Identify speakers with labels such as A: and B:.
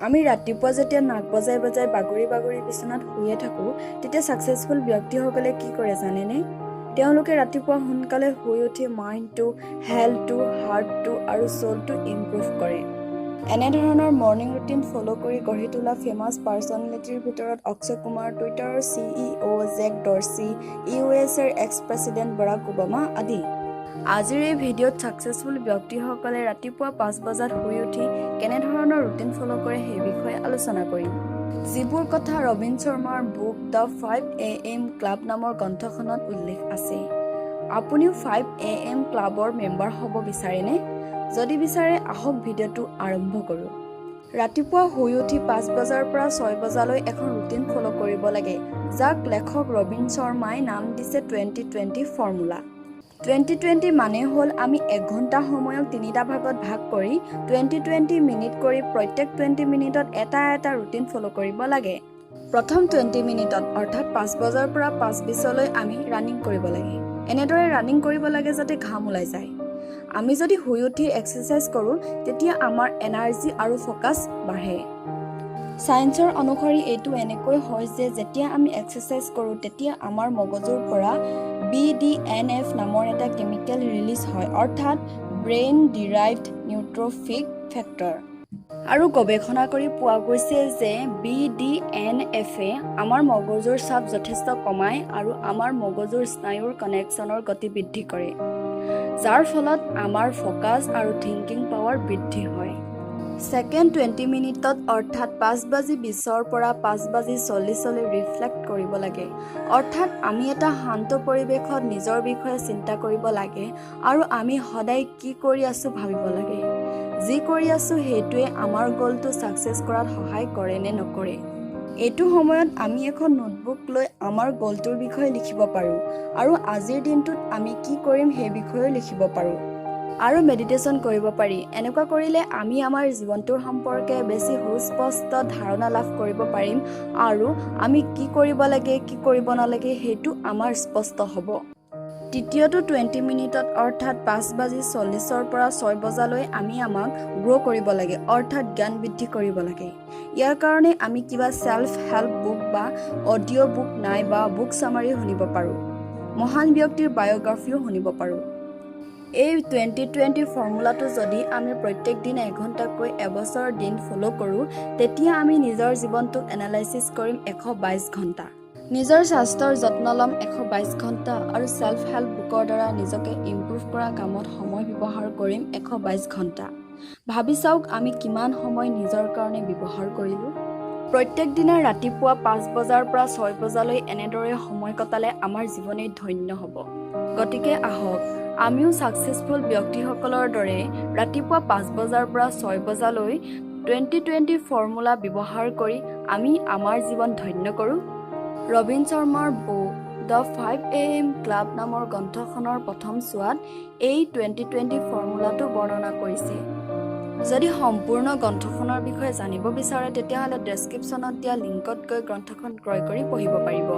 A: আমি ৰাতিপুৱা যেতিয়া নাক বজাই বজাই বাগৰি বাগৰি বিচনাত শুয়ে থাকোঁ তেতিয়া ছাকচেছফুল ব্যক্তিসকলে কি কৰে জানেনে? তেওঁলোকে ৰাতিপুৱা সোনকালে শুই উঠি মাইণ্ডটো, হেল্থটো, হাৰ্টটো আৰু ছ'লটো ইমপ্ৰুভ কৰে। এনেধৰণৰ মৰ্ণিং ৰুটিন ফ'ল' কৰি গঢ়ি তোলা ফেমাছ পাৰ্চনেলিটিৰ ভিতৰত অক্ষয় কুমাৰ, টুইটাৰৰ CEO জেক ডৰ্চি, USAৰ এক্স প্ৰেছিডেণ্ট বাৰাক ওবামা আদি। আজিৰ এই ভিডিঅ'ত ছাকচেছফুল ব্যক্তিসকলে ৰাতিপুৱা 5 বজাত শুই উঠি কেনেধৰণৰ ৰুটিন ফ'ল' কৰে সেই বিষয়ে আলোচনা কৰিম। যিবোৰ কথা ৰবিন শৰ্মাৰ বুক দ্য 5 AM ক্লাব নামৰ গ্ৰন্থখনত উল্লেখ আছে। আপুনিও 5 AM ক্লাবৰ মেম্বাৰ হ'ব বিচাৰেনে? যদি বিচাৰে আহক ভিডিঅ'টো আৰম্ভ কৰোঁ। ৰাতিপুৱা শুই উঠি 5 বজাৰ পৰা 6 বজালৈ এখন ৰুটিন ফ'ল' কৰিব লাগে, যাক লেখক ৰবিন শৰ্মাই নাম দিছে 20-20 ফৰ্মুলা। 20-20 মানে হ'ল আমি 1 ঘণ্টা সময়ক 3টা ভাগত ভাগ কৰি 20-20 মিনিট কৰি প্ৰত্যেক 20 মিনিটত এটা ৰুটিন ফ'ল' কৰিব লাগে। প্ৰথম 20 মিনিটত অৰ্থাৎ 5 বজাৰ পৰা 5:20লৈ আমি ৰানিং কৰিব লাগে। এনেদৰে ৰানিং কৰিব লাগে যাতে ঘাম ওলাই যায়। আমি যদি শুই উঠি এক্সাৰচাইজ কৰোঁ তেতিয়া আমাৰ এনাৰ্জি আৰু ফ'কাছ বাঢ়ে। ছায়েন্সৰ অনুসৰি এইটো এনেকৈ হয় যে যেতিয়া আমি এক্সাৰচাইজ কৰোঁ তেতিয়া আমাৰ মগজুৰ পৰা BDNF নামৰ এটা কেমিকেল ৰিলিজ হয়, অৰ্থাৎ ব্ৰেইন ডিৰাইভড নিউট্ৰফিক ফেক্টৰ। আৰু গৱেষণা কৰি পোৱা গৈছে যে BDNFে আমাৰ মগজুৰ চাপ যথেষ্ট কমায় আৰু আমাৰ মগজুৰ স্নায়ুৰ কানেকশ্যনৰ গতি বৃদ্ধি কৰে, যাৰ ফলত আমাৰ ফ'কাছ আৰু থিংকিং পাৱাৰ বৃদ্ধি হয়। ছেকেণ্ড 20 মিনিটত অৰ্থাৎ 5:20ৰ পৰা 5:40লৈ ৰিফ্লেক্ট কৰিব লাগে, অৰ্থাৎ আমি এটা শান্ত পৰিৱেশত নিজৰ বিষয়ে চিন্তা কৰিব লাগে আৰু আমি সদায় কি কৰি আছোঁ ভাবিব লাগে। যি কৰি আছোঁ সেইটোৱে আমাৰ গ'লটো ছাকচেছ কৰাত সহায় কৰে নে নকৰে। এইটো সময়ত আমি এখন নোটবুক লৈ আমাৰ গ'লটোৰ বিষয়ে লিখিব পাৰোঁ আৰু আজিৰ দিনটোত আমি কি কৰিম সেই বিষয়েও লিখিব পাৰোঁ। আৰু মেডিটেশ্যন কৰিব পাৰি। এনেকুৱা কৰিলে আমি আমাৰ জীৱনটোৰ সম্পৰ্কে বেছি সুস্পষ্ট ধাৰণা লাভ কৰিব পাৰিম আৰু আমি কি কৰিব লাগে কি কৰিব নালাগে সেইটো আমাৰ স্পষ্ট হ'ব। তৃতীয়টো 20 মিনিটত অৰ্থাৎ 5:40ৰ পৰা 6 বজালৈ আমি আমাক গ্ৰ' কৰিব লাগে, অৰ্থাৎ জ্ঞান বৃদ্ধি কৰিব লাগে। ইয়াৰ কাৰণে আমি কিবা ছেল্ফ হেল্প বুক বা অডিঅ' বুক নাইবা বুক চামাৰি শুনিব পাৰোঁ। মহান ব্যক্তিৰ বায়'গ্ৰাফিও শুনিব পাৰোঁ। এই 20-20 ফৰ্মুলাটো যদি আমি প্ৰত্যেক দিনে 1 ঘণ্টাকৈ এবছৰ দিন ফ'ল' কৰোঁ তেতিয়া আমি নিজৰ জীৱনটোক এনালাইচিছ কৰিম 122 ঘণ্টা। নিজৰ স্বাস্থ্যৰ যত্ন ল'ম 122 ঘণ্টা আৰু ছেল্ফ হেল্প বুকৰ দ্বাৰা নিজকে ইমপ্ৰুভ কৰা কামত সময় ব্যৱহাৰ কৰিম 122 ঘণ্টা। ভাবি চাওক আমি কিমান সময় নিজৰ কাৰণে ব্যৱহাৰ কৰিলোঁ। প্ৰত্যেক দিনা ৰাতিপুৱা 5 বজাৰ পৰা 6 বজালৈ এনেদৰে সময় কটালে আমাৰ জীৱনেই ধন্য হ'ব। গতিকে আহক আমিও ছাকচেছফুল ব্যক্তিসকলৰ দৰে ৰাতিপুৱা 5 বজাৰ পৰা 6 বজালৈ 20-20 ফৰ্মুলা ব্যৱহাৰ কৰি আমি আমাৰ জীৱন ধন্য কৰোঁ। ৰবিন শৰ্মাৰ বুক দ্য 5 AM ক্লাব নামৰ গ্ৰন্থখনৰ প্ৰথম ছোৱাত এই 20-20 ফৰ্মুলাটো বৰ্ণনা কৰিছে। যদি সম্পূৰ্ণ গ্ৰন্থখনৰ বিষয়ে জানিব বিচাৰে তেতিয়াহ'লে ডেছক্ৰিপশ্যনত দিয়া লিংকত গৈ গ্ৰন্থখন ক্ৰয় কৰি পঢ়িব পাৰিব।